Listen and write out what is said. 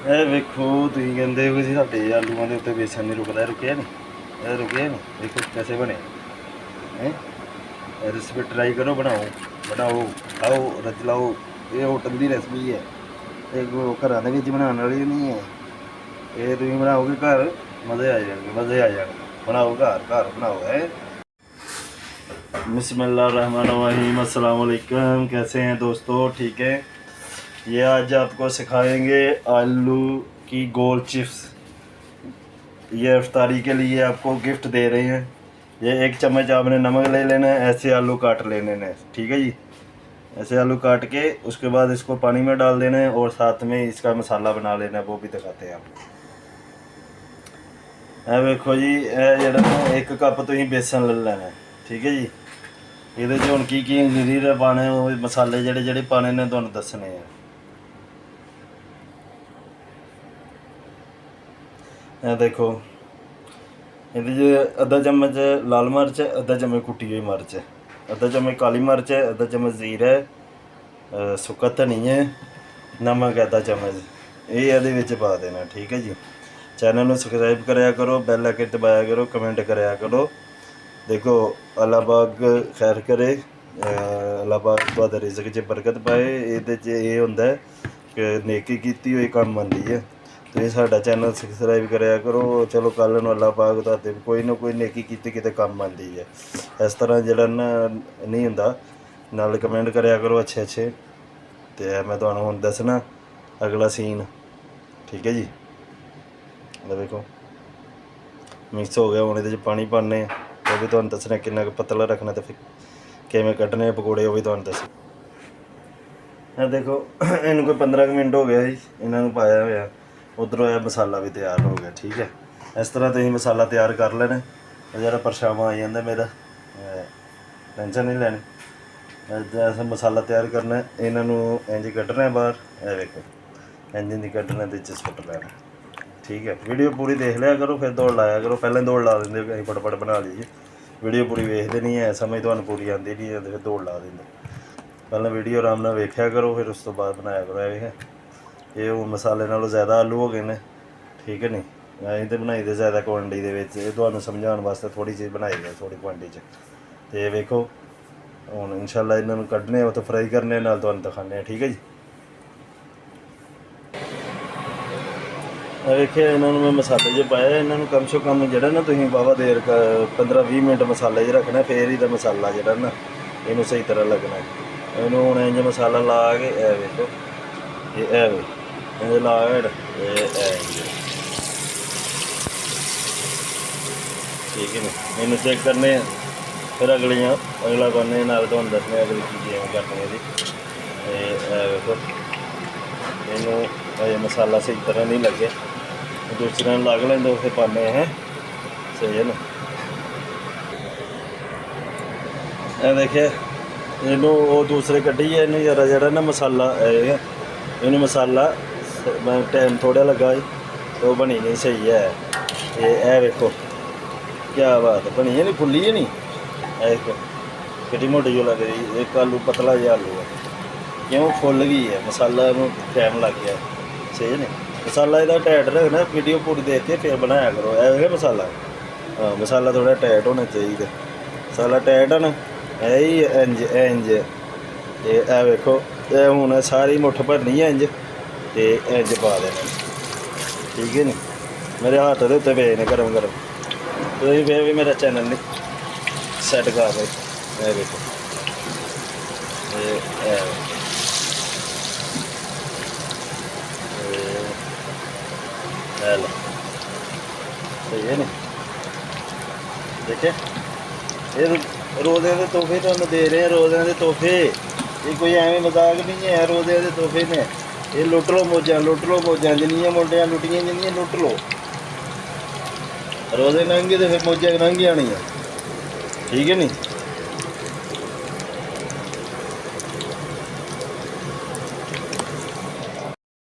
ਇਹ ਵੇਖੋ ਤੁਸੀਂ ਕਹਿੰਦੇ ਹੋ ਜੀ ਸਾਡੇ ਆਲੂਆਂ ਦੇ ਉੱਤੇ ਬੇਸਣ ਨਹੀਂ ਰੁਕਦਾ, ਰੁਕਿਆ ਨਹੀਂ, ਇਹ ਰੁਕਿਆ ਨਹੀਂ। ਦੇਖੋ कैसे बने हैं। रेसिपी ट्राई करो, बनाओ बनाओ खाओ रच लाओ। ये होटल की रेसिपी है, एक घर के विच बनाने वाली नहीं है। ये तुम बनाओगे घर मज़े आ जाएंगे, मज़े आ जाएंगे। बनाओ घर, घर बनाओ है। बिस्मिल्लाहिर्रहमानिर्रहीम, अस्सलाम वालेकुम। कैसे हैं दोस्तों, ठीक है। ये आज आपको सिखाएंगे आलू की गोल चिप्स। ये इफ्तारी के लिए आपको गिफ्ट दे रहे हैं। ये 1 चम्मच आपने नमक ले लेना है, ऐसे आलू काट लेने हैं, ठीक है जी। ऐसे आलू काट के उसके बाद इसको पानी में डाल देना है और साथ में इसका मसाला बना लेना है, वो भी दिखाते हैं आपको। ਇਹ ਵੇਖੋ ਜੀ, ਇਹ ਜਿਹੜਾ ਨਾ 1 ਕੱਪ ਤੁਸੀਂ बेसन ले लेना, ठीक है जी। ਇਹਦੇ 'ਚ ਹੁਣ ਕੀ ਇੰਗਰੀਡੀਐਂਟ ਪਾਣੇ, ਉਹ ਮਸਾਲੇ ਜਿਹੜੇ ਪਾਣੇ ਨੇ ਤੁਹਾਨੂੰ ਦੱਸਣੇ ਆ। ਇਹ ਦੇਖੋ, ਇਹਦੇ 'ਚ ਅੱਧਾ ਚਮਚ लाल मिर्च, ਅੱਧਾ चम्मच कुटी हुई मिर्च, ਅੱਧਾ चम्मच काली मिर्च है, ਅੱਧਾ चम्मच जीरा है, सुक्का धनिया, नमक ਅੱਧਾ चम्मच। ये ਇਹਦੇ ਵਿੱਚ ਪਾ ਦੇਣਾ, ठीक है जी। चैनल में सब्सक्राइब कराया करो, बेल आइकन दबाया करो, कमेंट कराया करो। देखो अल्लाह पाक खैर करे, अल्लाह पाक तुहाडे रिज़्क च बरकत पाए। ਇਹਦੇ 'ਚ ਇਹ ਹੁੰਦਾ कि नेकी कीती हुई काम आंदी है। ਤੁਸੀਂ ਸਾਡਾ ਚੈਨਲ ਸਬਸਕ੍ਰਾਈਬ ਕਰਿਆ ਕਰੋ। ਚਲੋ ਕੱਲ੍ਹ ਨੂੰ ਅੱਲਾਹ ਪਾਕ ਤੁਹਾਡੇ ਕੋਈ ਨਾ ਕੋਈ ਨੇਕੀ ਕੀਤੀ ਕਿਤੇ ਕੰਮ ਆਉਂਦੀ ਹੈ। ਇਸ ਤਰ੍ਹਾਂ ਜਿਹੜਾ ਨਾ ਨਹੀਂ ਹੁੰਦਾ। ਨਾਲ ਕਮੈਂਟ ਕਰਿਆ ਕਰੋ ਅੱਛੇ ਅੱਛੇ। ਅਤੇ ਮੈਂ ਤੁਹਾਨੂੰ ਹੁਣ ਦੱਸਣਾ ਅਗਲਾ ਸੀਨ, ਠੀਕ ਹੈ ਜੀ। ਦੇਖੋ ਮਿਕਸ ਹੋ ਗਿਆ, ਹੁਣ ਇਹਦੇ 'ਚ ਪਾਣੀ ਪਾਉਂਦੇ ਹਾਂ। ਉਹ ਵੀ ਤੁਹਾਨੂੰ ਦੱਸਣਾ ਕਿੰਨਾ ਕੁ ਪਤਲਾ ਰੱਖਣਾ ਅਤੇ ਫਿਰ ਕਿਵੇਂ ਕੱਢਣੇ ਪਕੌੜੇ, ਉਹ ਵੀ ਤੁਹਾਨੂੰ ਦੱਸ। ਇਹ ਦੇਖੋ ਇਹਨੂੰ ਕੋਈ 15 ਮਿੰਟ ਹੋ ਗਿਆ ਜੀ ਇਹਨਾਂ ਨੂੰ ਪਾਇਆ ਹੋਇਆ। ਉੱਧਰੋਂ ਇਹ ਮਸਾਲਾ ਵੀ ਤਿਆਰ ਹੋ ਗਿਆ, ਠੀਕ ਹੈ। ਇਸ ਤਰ੍ਹਾਂ ਤੁਸੀਂ ਮਸਾਲਾ ਤਿਆਰ ਕਰ ਲੈਣਾ। ਜਿਹੜਾ ਪਰਛਾਵਾਂ ਆ ਜਾਂਦਾ ਮੇਰਾ, ਟੈਨਸ਼ਨ ਨਹੀਂ ਲੈਣੀ। ਐਸਾ ਮਸਾਲਾ ਤਿਆਰ ਕਰਨਾ, ਇਹਨਾਂ ਨੂੰ ਇੰਝ ਕੱਢਣਾ ਬਾਹਰ। ਇਹ ਵੇਖੋ ਇੰਝ ਨਹੀਂ ਕੱਢਣਾ, ਇਹਦੇ 'ਚ ਸੁੱਟ ਲੈਣਾ, ठीक है। वीडियो पूरी देख लिया करो, फिर दौड़ लाया करो। पहले दौड़ ला देंगे, कहीं फटाफट बना लीजिए। वीडियो पूरी वेखते नहीं है, समझ तो पूरी आती नहीं है, फिर दौड़ ला देंगे। पहले वीडियो आराम नाल वेख्या करो, फिर उस तो बाद बनाया करो। ये वो मसाले नालों ज़्यादा आलू हो गए ने, ठीक है नहीं। असीं तो बनाई दे ज़्यादा क्वांटिटी दे विच, ये तुहानूं समझाउण वास्ते थोड़ी चीज़ बनाई है थोड़ी क्वांटिटी च। ते वेखो हुण इंशाअल्लाह इन्हां नूं कड्ढने उत्ते फ्राई करने, नाल तुहानूं दिखाने, ठीक है जी। ਵੇਖਿਆ ਇਹਨਾਂ ਨੂੰ ਮੈਂ ਮਸਾਲੇ 'ਚ ਪਾਇਆ। ਇਹਨਾਂ ਨੂੰ ਕਮ ਸੇ ਕਮ ਜਿਹੜਾ ਨਾ ਤੁਸੀਂ ਵਾਹਵਾ ਦੇਰ 15-20 ਮਿੰਟ ਮਸਾਲੇ 'ਚ ਰੱਖਣਾ, ਫਿਰ ਇਹਦਾ ਮਸਾਲਾ ਜਿਹੜਾ ਨਾ ਇਹਨੂੰ ਸਹੀ ਤਰ੍ਹਾਂ ਲੱਗਣਾ। ਇਹਨੂੰ ਹੁਣ ਇੰਝ ਮਸਾਲਾ ਲਾ ਕੇ ਇਹ ਵੇਖੋ, ਇਹ ਵੇ ਇੰਝ ਲਾ ਕੇ ਠੀਕ ਹੈ ਨਾ। ਇਹਨੂੰ ਚੈੱਕ ਕਰਨੇ ਆ, ਫਿਰ ਅਗਲਾ ਕਰਨੇ ਨਾਲ ਤੁਹਾਨੂੰ ਦੱਸਣੇ ਅਗਲੀ ਚੀਜ਼ ਐਵੇਂ ਕਰਨੀ ਇਹਦੀ। ਇਹ ਵੇਖੋ ਇਹਨੂੰ ਇਹ ਮਸਾਲਾ ਸਹੀ ਤਰ੍ਹਾਂ ਨਹੀਂ ਲੱਗਿਆ, दूसरे लग लेंगे फिर पाने हैं, सही है ना। देखिए इनू वो दूसरे कड्ढी है, इनू जरा जरा ना मसाला इनू मसाला मैं टाइम थोड़ा लगा तो बनी नहीं सही है। ये देखो क्या बात है, बनी है नहीं, फुली है नहीं। देखो कितनी मोटी जो लग रही, एक आलू पतला जहा आलू है, क्यों फुल गई है, मसाला टाइम लग गया, सही है नहीं। मसाला इहदा टाइट रखना, वीडियो पूरी देख के फिर बनाया करो। है मसाला, हाँ मसाला थोड़ा टाइट होना चाहिए। मसाला टाइट है ना, यही इंज इंज ये वेखो हूँ सारी मुठ भरनी है इंज, तो इंज पा देना, ठीक है नी। मेरे हाथ के उत्ते पे ने गर्म गर्म, तो फिर भी मेरा चैनल नहीं सैट कर रहे। देखो सही है नहीं। देखे ये रोज़े के तोहफे तुहानूं दे रहे हैं, रोज़े के तोहफे। ये कोई एवं मजाक नहीं है, रोज़े के तोहफे ने। ये लुट लो मौजां, लुट लो मौजां, जिन्नियां मुंडियां लुटियां जिन्नियां लुट लो। रोज़े लंघ गए तो फिर मौजां लंघ जानियां, ठीक है नहीं।